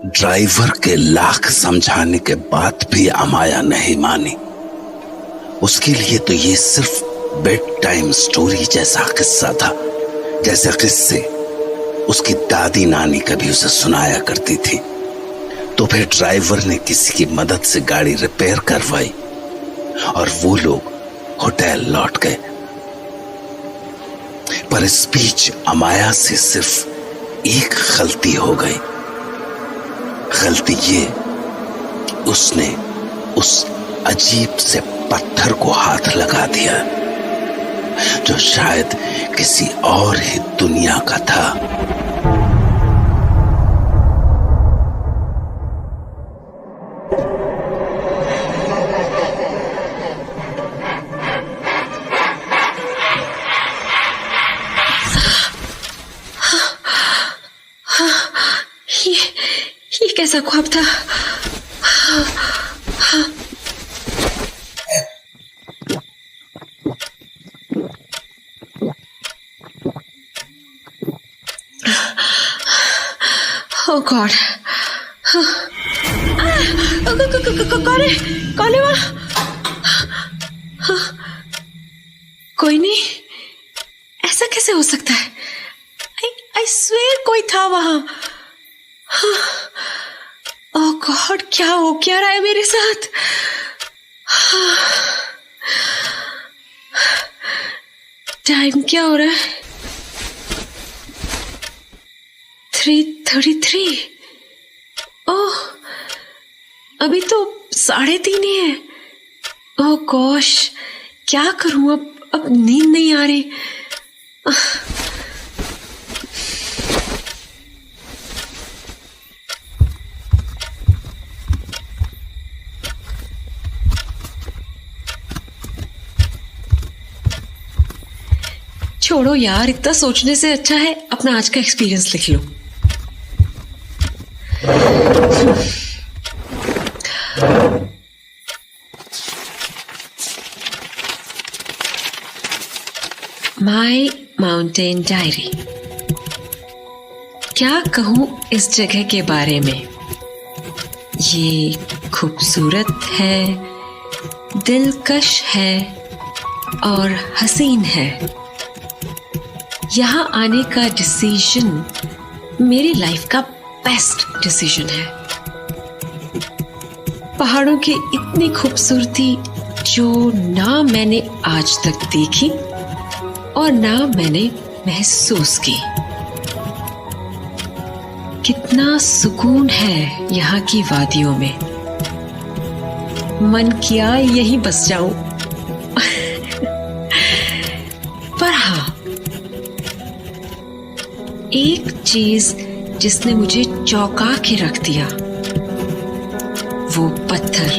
Driver के लाख समझाने के बाद भी अमाया नहीं मानी। उसके लिए तो ये सिर्फ बेड टाइम स्टोरी जैसा किस्सा था, जैसे किस्से उसकी दादी नानी कभी उसे सुनाया करती थी। तो फिर ड्राइवर ने किसी की मदद से गाड़ी रिपेयर करवाई और वो लोग होटल लौट गए। पर इस बीच अमाया से सिर्फ एक गलती हो गई। गलती ये कि उसने उस अजीब से पत्थर को हाथ लगा दिया जो शायद किसी और ही दुनिया का था। ये कैसा ख्वाब था? Oh God! कौन है वहाँ? कोई नहीं। ऐसा कैसे हो सकता है? I swear कोई था वहाँ। ओह गॉड, क्या हो क्या रहा है मेरे साथ? टाइम क्या हो रहा है? 3:33। ओह, अभी तो 3:30 ही है। ओह गॉश, क्या करूं अब नींद नहीं आ रही। छोड़ो यार, इतना सोचने से अच्छा है अपना आज का एक्सपीरियंस लिख लो। माई माउंटेन डायरी। क्या कहूं इस जगह के बारे में? ये खूबसूरत है, दिलकश है और हसीन है। यहाँ आने का डिसीजन मेरी लाइफ का बेस्ट डिसीजन है। पहाड़ों की इतनी खूबसूरती जो ना मैंने आज तक देखी और ना मैंने महसूस की। कितना सुकून है यहाँ की वादियों में। मन किया यहीं बस जाऊं। पर हाँ, एक चीज जिसने मुझे चौंका के रख दिया, वो पत्थर,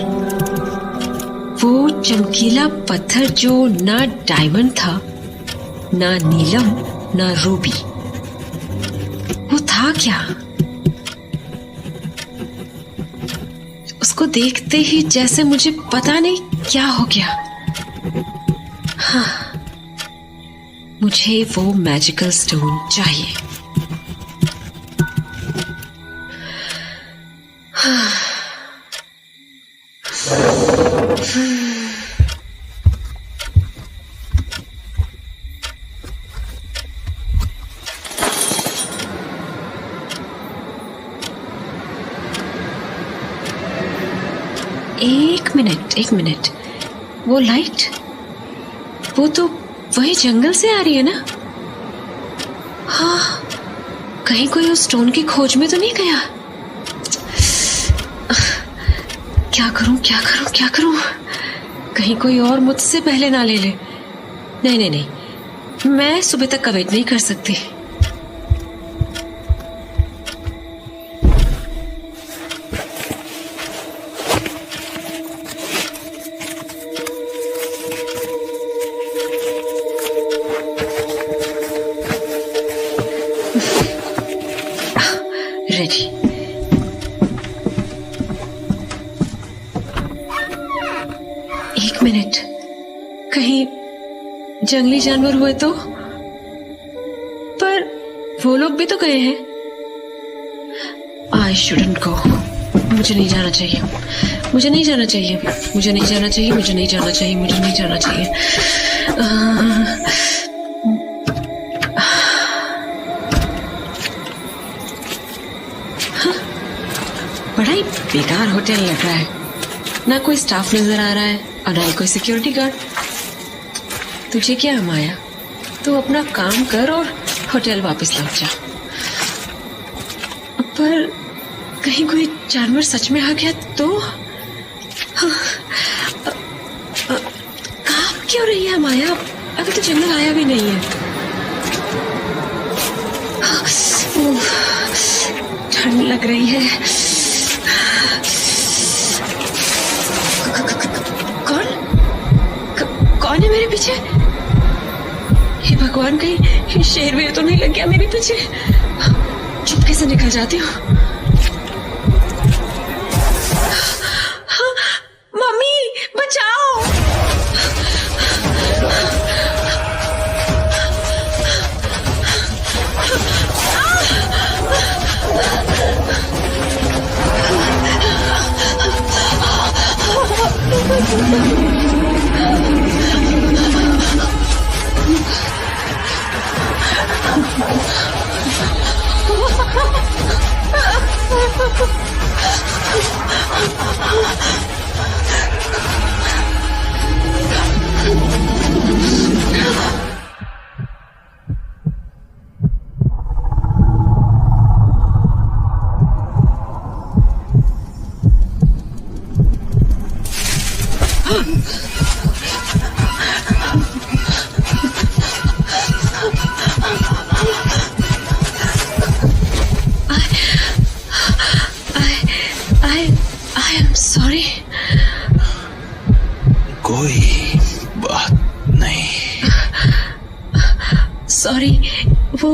वो चमकीला पत्थर जो ना डायमंड था, ना नीलम, ना रूबी। वो था क्या? उसको देखते ही जैसे मुझे पता नहीं क्या हो गया। हाँ, मुझे वो मैजिकल स्टोन चाहिए। एक एक मिनट, वो लाइट, वो तो वही जंगल से आ रही है ना? हाँ, कहीं कोई उस स्टोन की खोज में तो नहीं गया? क्या करूं क्या करूं क्या करूं? कहीं कोई और मुझसे पहले ना ले ले। नहीं नहीं नहीं, मैं सुबह तक का वेट नहीं कर सकती। रेडी। एक मिनट, कहीं जंगली जानवर हुए तो? पर वो लोग भी तो गए हैं। आई शुडंट गो। मुझे नहीं जाना चाहिए, मुझे नहीं जाना चाहिए, मुझे नहीं जाना चाहिए, मुझे नहीं जाना चाहिए, मुझे नहीं जाना चाहिए। बड़ा ही बेकार होटल लग रहा है। ना कोई स्टाफ नजर आ रहा है और ना ही कोई सिक्योरिटी गार्ड। तुझे क्या माया, तू अपना काम कर और होटल वापस लौट जा। पर कहीं कोई जानवर सच में आ गया तो? काम क्यों रही है माया? अभी तो जंगल आया भी नहीं है। ठंड लग रही है। कौन है मेरे पीछे? हे भगवान, कहीं शेर वेर तो नहीं लग गया मेरे पीछे? चुपके से निकल जाती हूँ। हाँ, मम्मी बचाओ। I am sorry. कोई बात नहीं। सॉरी, वो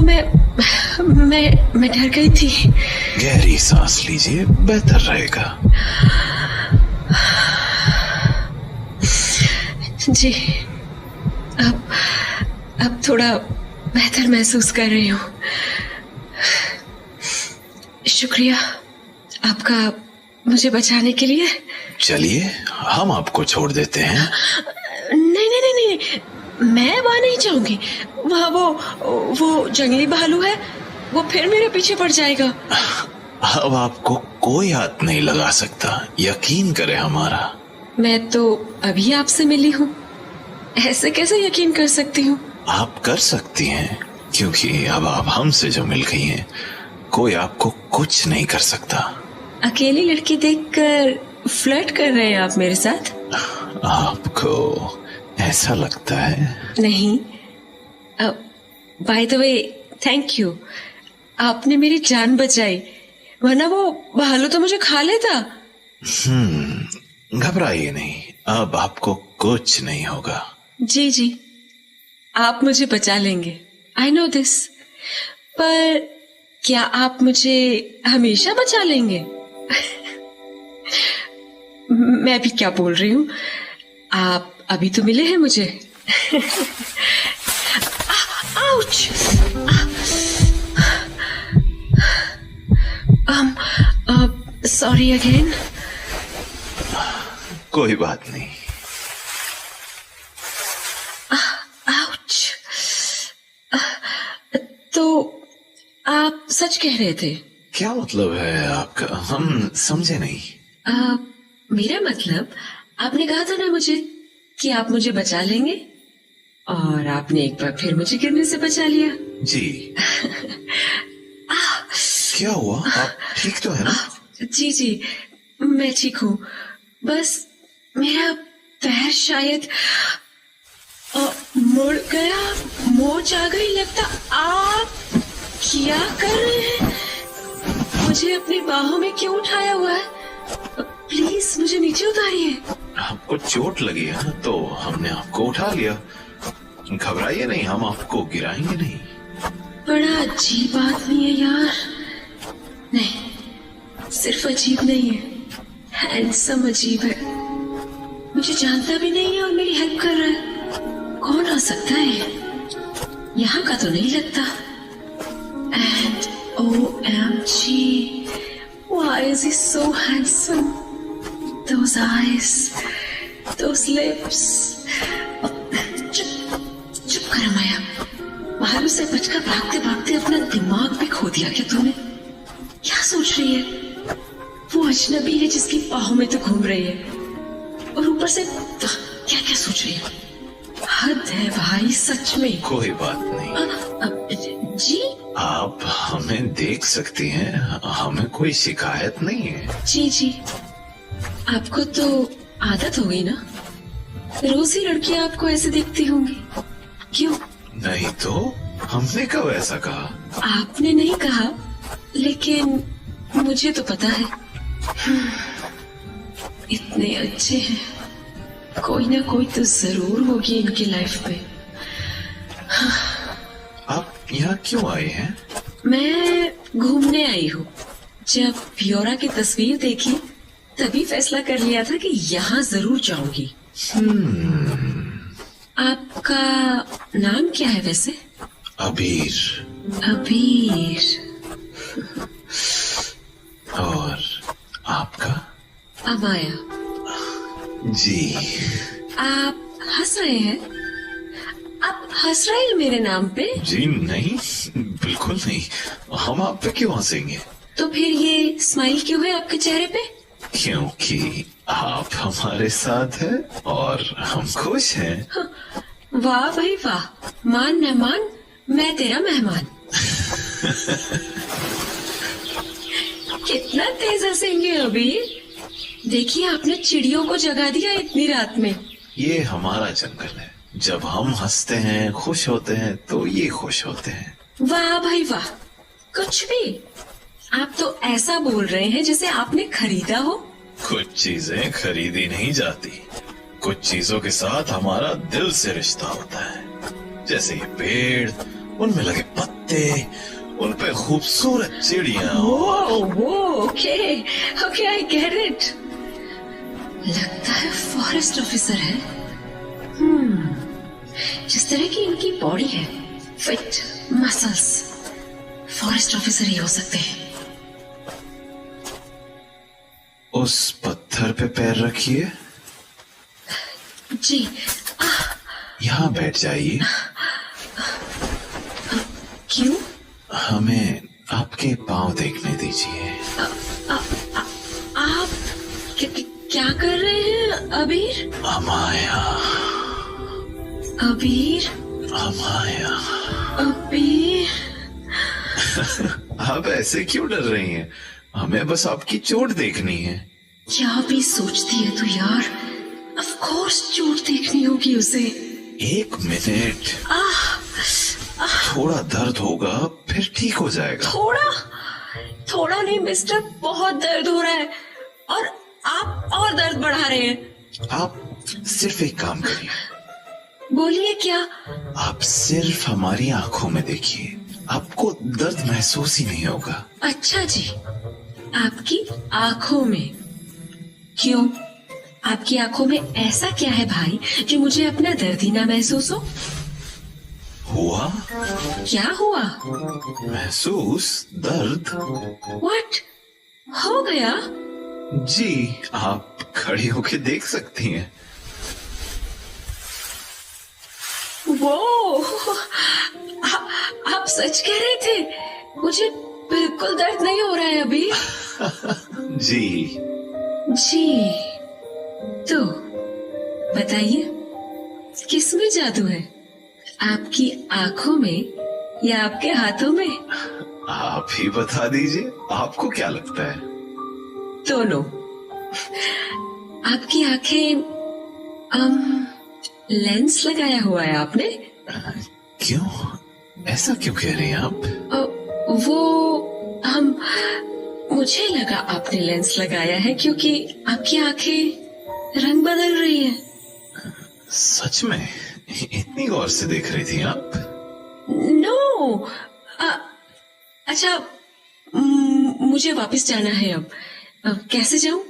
मैं डर गई थी। गहरी सांस लीजिए, बेहतर रहेगा। जी, अब थोड़ा बेहतर महसूस कर रही हूँ। शुक्रिया आपका मुझे बचाने के लिए। चलिए, हम आपको छोड़ देते हैं। नहीं नहीं नहीं नहीं, मैं वहां नहीं जाऊंगी। वहां वो जंगली भालू है, वो फिर मेरे पीछे पड़ जाएगा। अब आपको कोई हाथ नहीं लगा सकता, यकीन करें हमारा। मैं तो अभी आपसे मिली हूँ, ऐसे कैसे यकीन कर सकती हूँ? आप कर सकती हैं, क्योंकि अब आप हमसे जो मिल गई हैं, कोई आपको कुछ नहीं कर सकता। अकेली लड़की देखकर फ्लर्ट कर रहे हैं आप मेरे साथ? आपको ऐसा लगता है? नहीं। By the way, thank you, आपने मेरी जान बचाई, वरना वो भालू तो मुझे खा लेता। घबराइए नहीं, अब आपको कुछ नहीं होगा। जी जी, आप मुझे बचा लेंगे, आई नो दिस। पर क्या आप मुझे हमेशा बचा लेंगे? मैं भी क्या बोल रही हूँ, आप अभी तो मिले हैं मुझे। आउच! Sorry again. कोई बात नहीं। आउच! तो आप सच कह रहे थे? क्या मतलब है आपका? हम समझे नहीं। मेरा मतलब, आपने कहा था ना मुझे कि आप मुझे बचा लेंगे, और आपने एक बार फिर मुझे गिरने से बचा लिया। जी। क्या हुआ, आप ठीक तो है ना? जी जी, मैं ठीक हूँ। बस मेरा पैर शायद मुड़ गया, मोच आ गई लगता। आप क्या कर रहे हैं? मुझे अपनी बाहों में क्यों उठाया हुआ है? प्लीज मुझे नीचे उतारिए। आपको चोट लगी है ना, तो हमने आपको उठा लिया। घबराइए नहीं, हम आपको गिराएंगे नहीं। बड़ा अजीब आदमी है यार। नहीं, सिर्फ अजीब नहीं है, हैंडसम अजीब है। मुझे जानता भी नहीं है और मेरी हेल्प कर रहा है। कौन हो सकता है? यहाँ का तो नहीं लगता। And OMG, why is he so handsome? Those eyes, those lips. चुप कर माया। भालू से बचकर भागते भागते अपना दिमाग भी खो दिया क्या तूने? क्या सोच रही है? वो अजनबी है जिसकी बाहों में तो घूम रही है, और ऊपर से क्या क्या सोच रही है? हद है भाई, सच में। कोई बात नहीं। जी, आप हमें देख सकती हैं, हमें कोई शिकायत नहीं है। जी जी, आपको तो आदत हो गई ना, रोज ही लड़कियां आपको ऐसे देखती होंगी। क्यों? नहीं तो, हमने कब ऐसा कहा? आपने नहीं कहा, लेकिन मुझे तो पता है। इतने अच्छे हैं, कोई ना कोई तो जरूर होगी इनकी लाइफ में। आप यहाँ क्यों आए हैं? मैं घूमने आई हूँ। जब प्योरा की तस्वीर देखी तभी फैसला कर लिया था कि यहाँ जरूर जाऊंगी। आपका नाम क्या है वैसे? अबीर। अबीर। और आपका? अमाया। जी। आप हंस रहे हैं? आप हंस रहे हैं मेरे नाम पे? जी नहीं, बिल्कुल नहीं। हम आप पे क्यों हंसेंगे? तो फिर ये स्माइल क्यों है आपके चेहरे पे? क्योंकि आप हमारे साथ हैं और हम खुश हैं। वाह भाई वाह, मान न मान, मैं तेरा मेहमान। कितना तेज हंसेंगे अबीर। देखिए, आपने चिड़ियों को जगा दिया इतनी रात में। ये हमारा जंगल है, जब हम हंसते हैं, खुश होते हैं, तो ये खुश होते हैं। वाह भाई वाह, कुछ भी। आप तो ऐसा बोल रहे हैं जैसे आपने खरीदा हो। कुछ चीजें खरीदी नहीं जाती, कुछ चीजों के साथ हमारा दिल से रिश्ता होता है। जैसे ये पेड़, उनमें लगे पत्ते, उन पे खूबसूरत चिड़ियां। Okay okay, I get it. लगता है फॉरेस्ट ऑफिसर है। जिस तरह की इनकी बॉडी है, फिट, मसल्स, फॉरेस्ट ऑफिसर ही हो सकते हैं। उस पत्थर पे पैर रखिए। जी। यहाँ बैठ जाइए। क्यों? हमें आपके पांव देखने दीजिए। आप क्या कर रहे हैं अबीर? अमाया। अबीर। अमाया। अबीर। आप ऐसे क्यों डर रही हैं? हमें बस आपकी चोट देखनी है। क्या भी सोचती है तू यार? ऑफ कोर्स चोट देखनी होगी उसे। 1 मिनट। थोड़ा दर्द होगा, फिर ठीक हो जाएगा। थोड़ा नहीं मिस्टर, बहुत दर्द हो रहा है, और आप और दर्द बढ़ा रहे हैं। आप सिर्फ एक काम करिए। बोलिए क्या? आप सिर्फ हमारी आंखों में देखिए, आपको दर्द महसूस ही नहीं होगा। अच्छा जी, आपकी आंखों में? क्यों? आपकी आंखों में ऐसा क्या है भाई जो मुझे अपना दर्द ही ना महसूस हो? हुआ? क्या हुआ? महसूस? दर्द? व्हाट? हो गया? जी, आप खड़ी होके देख सकती हैं। वो आप सच कह रहे थे? मुझे बिल्कुल दर्द नहीं हो रहा है अभी। जी। जी, तो बताइए, किसमें जादू है? आपकी आंखों में या आपके हाथों में? आप ही बता दीजिए, आपको क्या लगता है? दोनों। आपकी आंखें लेंस लगाया हुआ है आपने? क्यों, ऐसा क्यों कह रही हैं आप? वो मुझे लगा आपने लेंस लगाया है क्योंकि आपकी आंखें रंग बदल रही हैं। सच में? इतनी गौर से देख रही थी आप? नो। अच्छा, मुझे वापस जाना है अब कैसे जाऊं?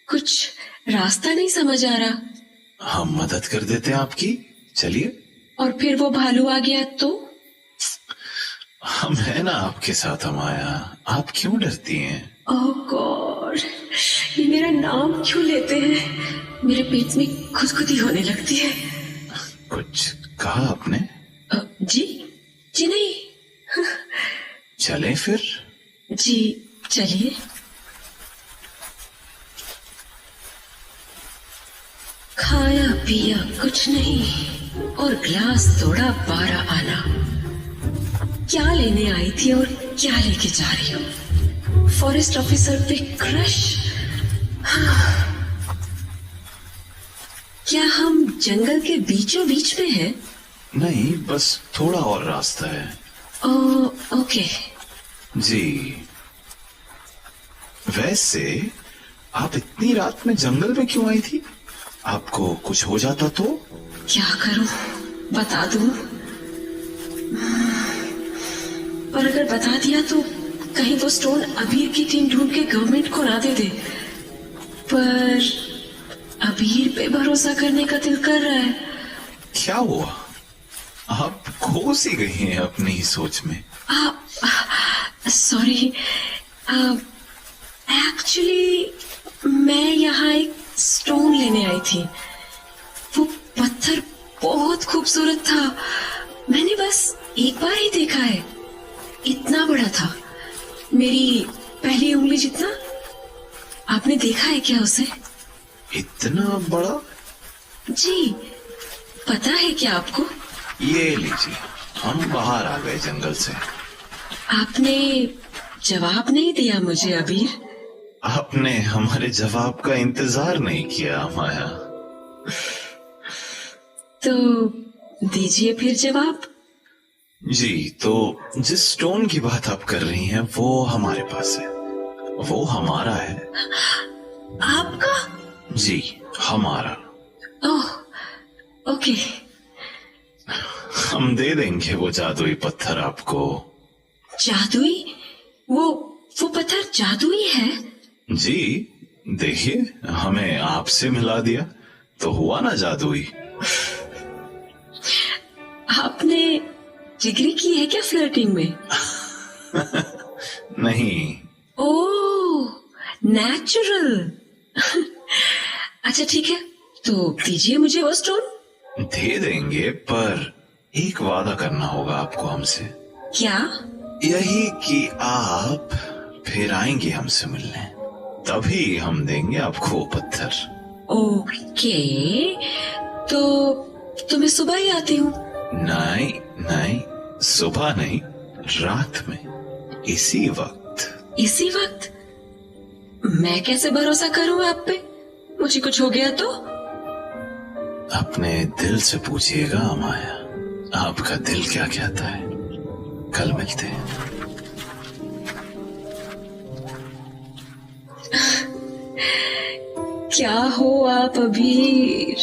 कुछ रास्ता नहीं समझ आ रहा। हम मदद कर देते हैं आपकी, चलिए। और फिर वो भालू आ गया तो? हम है ना आपके साथ अमाया, आप क्यों डरती हैं? ओह गॉड, ये मेरा नाम क्यों लेते हैं? मेरे पेट में खुदकुदी होने लगती है। कुछ कहा आपने? जी नहीं। चलें फिर? जी चलिए। खाया पिया कुछ नहीं और ग्लास तोड़ा 12 आना। क्या लेने आई थी और क्या लेके जा रही हूँ? फॉरेस्ट ऑफिसर पे क्रश? क्या हम जंगल के बीचों बीच में हैं? नहीं, बस थोड़ा और रास्ता है। ओके। जी, वैसे आप इतनी रात में जंगल में क्यों आई थी? आपको कुछ हो जाता तो? क्या करूं, बता दूं? पर अगर बता दिया तो कहीं वो स्टोन अबीर की टीम ढूंढ के गवर्नमेंट को ना दे दे। पर अबीर पे भरोसा करने का दिल कर रहा है। क्या हुआ? आप खो सी गई हैं अपनी ही सोच में। सॉरी, एक्चुअली मैं यहाँ एक स्टोन लेने आई थी। वो पत्थर बहुत खूबसूरत था। मैंने बस एक बार ही देखा है। इतना बड़ा था, मेरी पहली उंगली जितना। आपने देखा है क्या उसे? इतना बड़ा? जी, पता है क्या आपको? ये लीजिए, हम बाहर आ गए जंगल से। आपने जवाब नहीं दिया मुझे अबीर। आपने हमारे जवाब का इंतजार नहीं किया माया। तो दीजिए फिर जवाब। जी, तो जिस स्टोन की बात आप कर रही हैं वो हमारे पास है, वो हमारा है। आपका? जी, हमारा। ओह, ओके। हम दे देंगे वो जादुई पत्थर आपको। जादुई? वो पत्थर जादुई है? जी, देखिए, हमें आपसे मिला दिया तो हुआ ना जादुई। आपने डिग्री की है क्या फ्लर्टिंग में? नहीं। ओह, नेचुरल। अच्छा ठीक है, तो दीजिए मुझे वो स्टोन। दे देंगे, पर एक वादा करना होगा आपको हमसे। क्या? यही कि आप फिर आएंगे हमसे मिलने, तभी हम देंगे आपको वो पत्थर। ओके, तो मैं सुबह ही आती हूँ। नहीं नहीं, सुबह नहीं, रात में, इसी वक्त। इसी वक्त? मैं कैसे भरोसा करूँ आप पे? मुझे कुछ हो गया तो? अपने दिल से पूछिएगा माया, आपका दिल क्या कहता है। कल मिलते हैं। क्या हो आप अबीर?